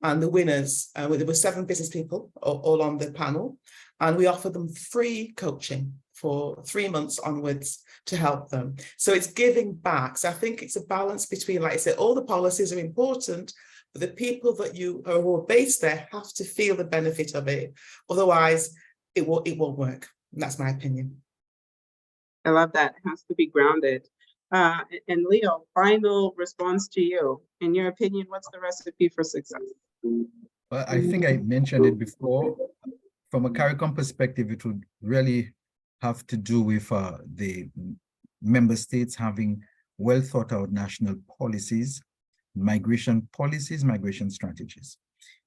and the winners there were 7 business people all on the panel, and we offered them free coaching for 3 months onwards to help them. So it's giving back. So I think it's a balance between, like I said, all the policies are important, but the people that who are based there have to feel the benefit of it. Otherwise, it won't work. And that's my opinion. I love that. It has to be grounded. And Leo, final response to you. In your opinion, what's the recipe for success? Well, I think I mentioned it before. From a CARICOM perspective, it would really have to do with the member states having well thought out national policies, migration strategies.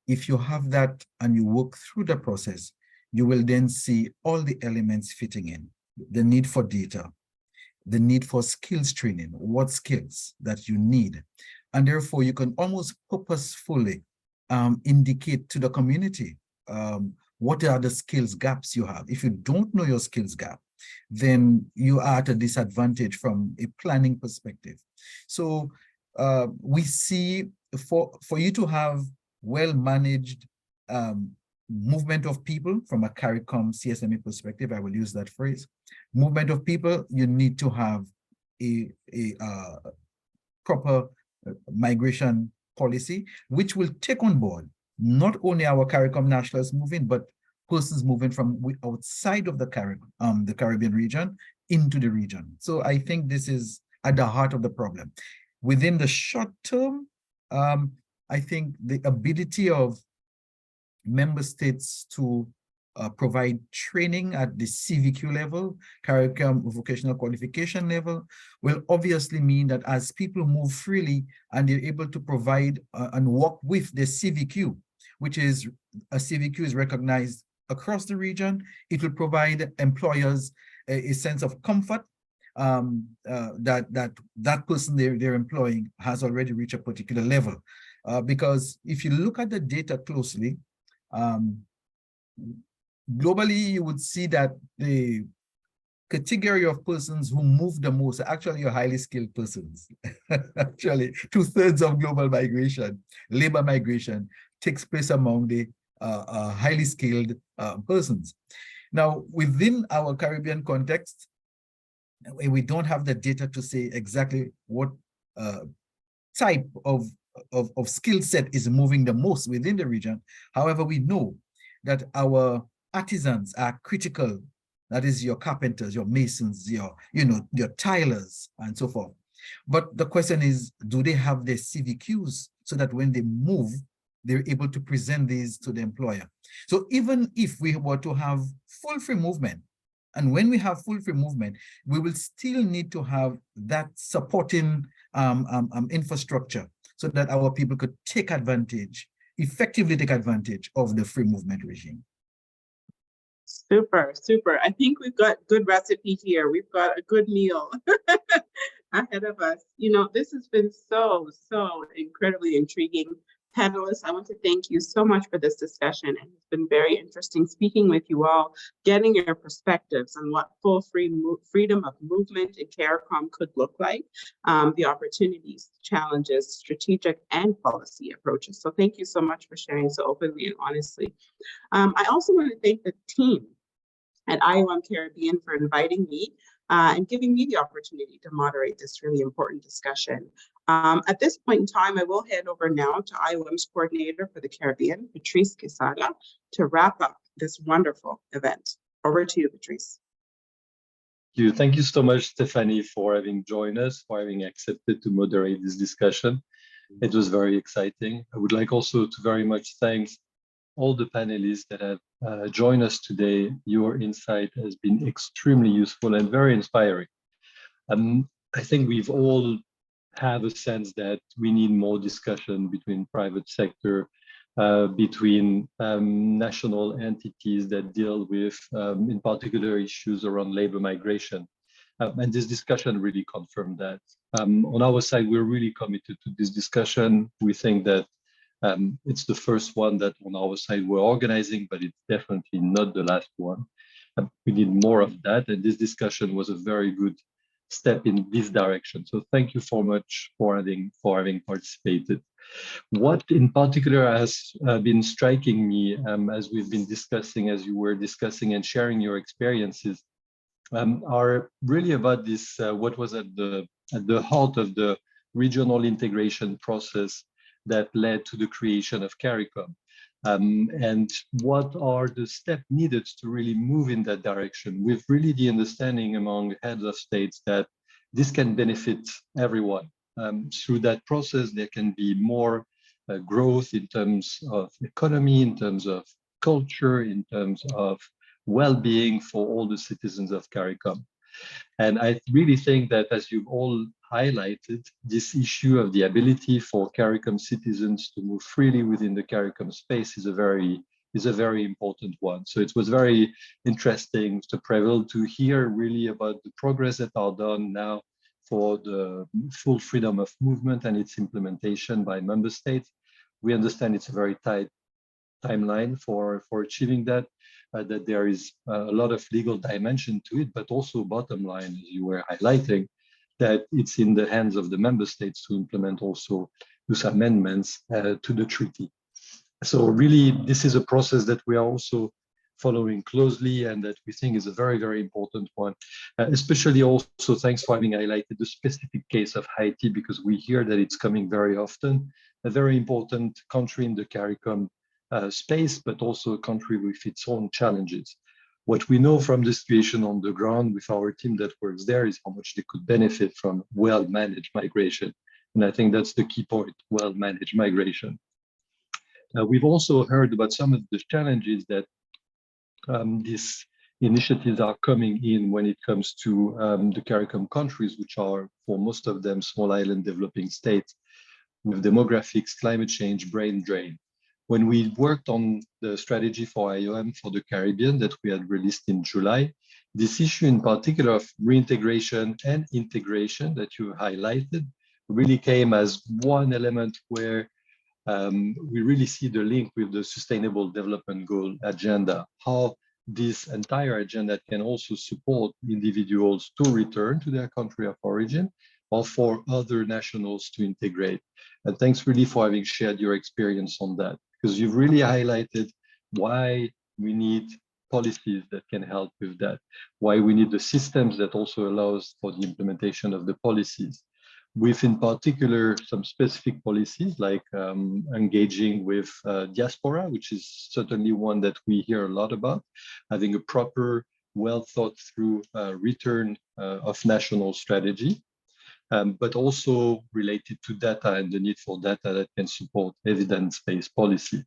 If you have that and you work through the process, you will then see all the elements fitting in. The need for data, the need for skills training, what skills that you need. And therefore you can almost purposefully indicate to the community what are the skills gaps you have. If you don't know your skills gap, then you are at a disadvantage from a planning perspective. So we see for you to have well-managed movement of people from a CARICOM CSME perspective, I will use that phrase, movement of people, you need to have a proper migration policy, which will take on board not only our CARICOM nationals moving, but persons moving from outside of the Caribbean region into the region. So I think this is at the heart of the problem. Within the short term, I think the ability of member states to provide training at the CVQ level, CARICOM vocational qualification level, will obviously mean that as people move freely and they're able to provide and work with the CVQ, which is a CVQ is recognized across the region, it will provide employers a sense of comfort that person they're employing has already reached a particular level. Because if you look at the data closely, globally, you would see that the category of persons who move the most are actually your highly skilled persons. Actually, 2/3 of global migration, labor migration, takes place among the highly skilled persons. Now, within our Caribbean context, we don't have the data to say exactly what type of skill set is moving the most within the region. However, we know that our artisans are critical. That is your carpenters, your masons, your tilers, and so forth. But the question is, do they have their CVQs so that when they move, they're able to present these to the employer? So even if we were to have full free movement, and when we have full free movement, we will still need to have that supporting infrastructure so that our people could take advantage, effectively take advantage of the free movement regime. Super, super. I think we've got good recipe here. We've got a good meal ahead of us. You know, this has been so incredibly intriguing. Panelists, I want to thank you so much for this discussion. And it's been very interesting speaking with you all, getting your perspectives on what full freedom of movement in CARICOM could look like, the opportunities, challenges, strategic and policy approaches. So thank you so much for sharing so openly and honestly. I also want to thank the team at IOM Caribbean for inviting me and giving me the opportunity to moderate this really important discussion. At this point in time, I will hand over now to IOM's coordinator for the Caribbean, Patrice Quesada, to wrap up this wonderful event. Over to you, Patrice. Thank you so much, Stephanie, for having joined us, for having accepted to moderate this discussion. It was very exciting. I would like also to very much thank all the panelists that have joined us today. Your insight has been extremely useful and very inspiring. I think we've all have a sense that we need more discussion between private sector, between national entities that deal with, in particular, issues around labor migration. And this discussion really confirmed that. On our side, we're really committed to this discussion. We think that it's the first one that on our side we're organizing, but it's definitely not the last one. We need more of that, and this discussion was a very good step in this direction. So thank you so much for having participated. What in particular has been striking me as we've been discussing, as you were discussing and sharing your experiences, are really about this, what was at the heart of the regional integration process that led to the creation of CARICOM. And what are the steps needed to really move in that direction, with really the understanding among heads of states that this can benefit everyone. Through that process, there can be more growth in terms of economy, in terms of culture, in terms of well-being for all the citizens of CARICOM. And I really think that, as you've all highlighted, this issue of the ability for CARICOM citizens to move freely within the CARICOM space is a very important one. So it was very interesting, Mr. Preville, to hear really about the progress that are done now for the full freedom of movement and its implementation by member states. We understand it's a very tight timeline for achieving that, that there is a lot of legal dimension to it, but also bottom line, as you were highlighting, that it's in the hands of the member states to implement also those amendments to the treaty. So really, this is a process that we are also following closely and that we think is a very, very important one, especially also thanks for having highlighted the specific case of Haiti, because we hear that it's coming very often, a very important country in the CARICOM space, but also a country with its own challenges. What we know from the situation on the ground with our team that works there is how much they could benefit from well-managed migration. And I think that's the key point, well-managed migration. We've also heard about some of the challenges that these initiatives are coming in when it comes to the CARICOM countries, which are, for most of them, small island developing states with demographics, climate change, brain drain. When we worked on the strategy for IOM for the Caribbean that we had released in July, this issue in particular of reintegration and integration that you highlighted really came as one element where we really see the link with the Sustainable Development Goal agenda, how this entire agenda can also support individuals to return to their country of origin or for other nationals to integrate. And thanks really for having shared your experience on that, because you've really highlighted why we need policies that can help with that, why we need the systems that also allows for the implementation of the policies. With, in particular, some specific policies like engaging with diaspora, which is certainly one that we hear a lot about, having a proper, well thought through return of national strategy, but also related to data and the need for data that can support evidence-based policy.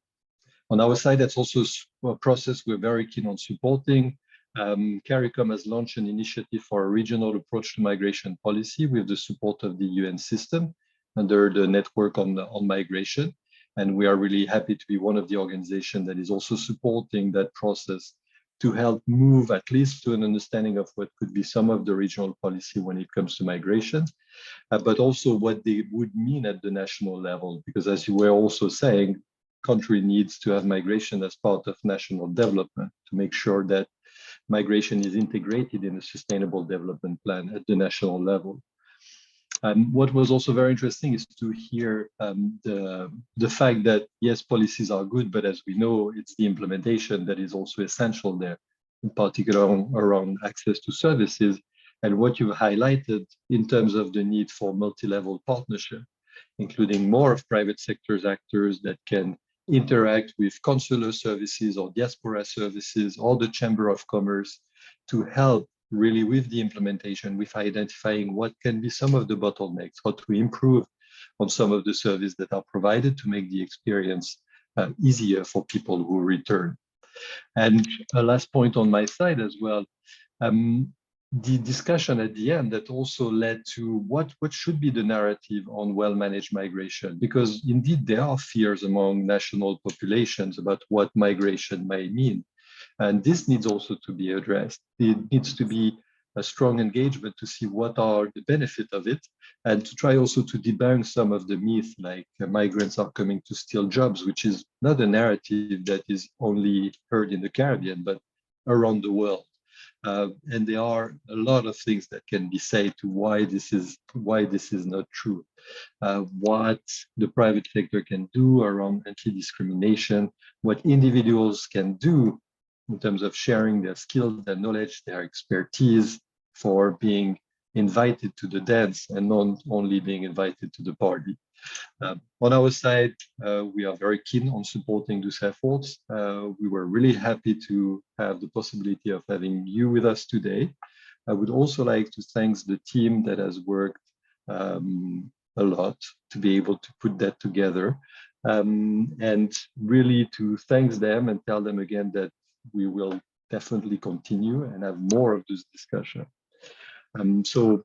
On our side, that's also a process we're very keen on supporting. CARICOM has launched an initiative for a regional approach to migration policy with the support of the UN system under the network on migration. And we are really happy to be one of the organizations that is also supporting that process to help move at least to an understanding of what could be some of the regional policy when it comes to migration, but also what they would mean at the national level. Because as you were also saying, country needs to have migration as part of national development to make sure that migration is integrated in a sustainable development plan at the national level. What was also very interesting is to hear the fact that, yes, policies are good, but as we know, it's the implementation that is also essential there, in particular around access to services, and what you've highlighted in terms of the need for multi-level partnership, including more of private sector's actors that can interact with consular services or diaspora services or the Chamber of Commerce to help really with the implementation, with identifying what can be some of the bottlenecks, how to improve on some of the services that are provided to make the experience easier for people who return. And a last point on my side as well, the discussion at the end that also led to what should be the narrative on well-managed migration, because indeed there are fears among national populations about what migration may mean. And this needs also to be addressed. It needs to be a strong engagement to see what are the benefits of it, and to try also to debunk some of the myths like migrants are coming to steal jobs, which is not a narrative that is only heard in the Caribbean, but around the world. And there are a lot of things that can be said to why this is not true. What the private sector can do around anti-discrimination, what individuals can do in terms of sharing their skills, their knowledge, their expertise for being invited to the dance and not only being invited to the party. On our side, we are very keen on supporting these efforts. We were really happy to have the possibility of having you with us today. I would also like to thank the team that has worked a lot to be able to put that together, and really to thank them and tell them again that we will definitely continue and have more of this discussion. So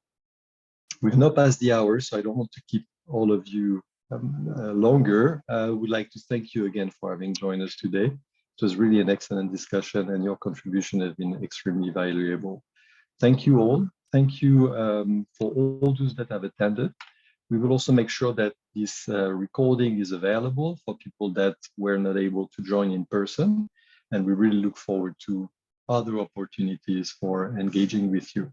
we've now passed the hour, so I don't want to keep all of you longer. I would like to thank you again for having joined us today. It was really an excellent discussion, and your contribution has been extremely valuable. Thank you all. Thank you for all those that have attended. We will also make sure that this recording is available for people that were not able to join in person, and we really look forward to other opportunities for engaging with you.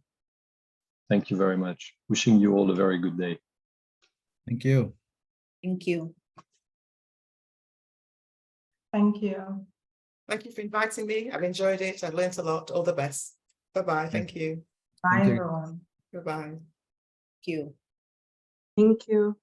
Thank you very much. Wishing you all a very good day. Thank you. Thank you. Thank you. Thank you for inviting me. I've enjoyed it. I've learned a lot. All the best. Bye-bye. Thank you. Bye, Thank you. everyone. Goodbye. Thank you. Thank you.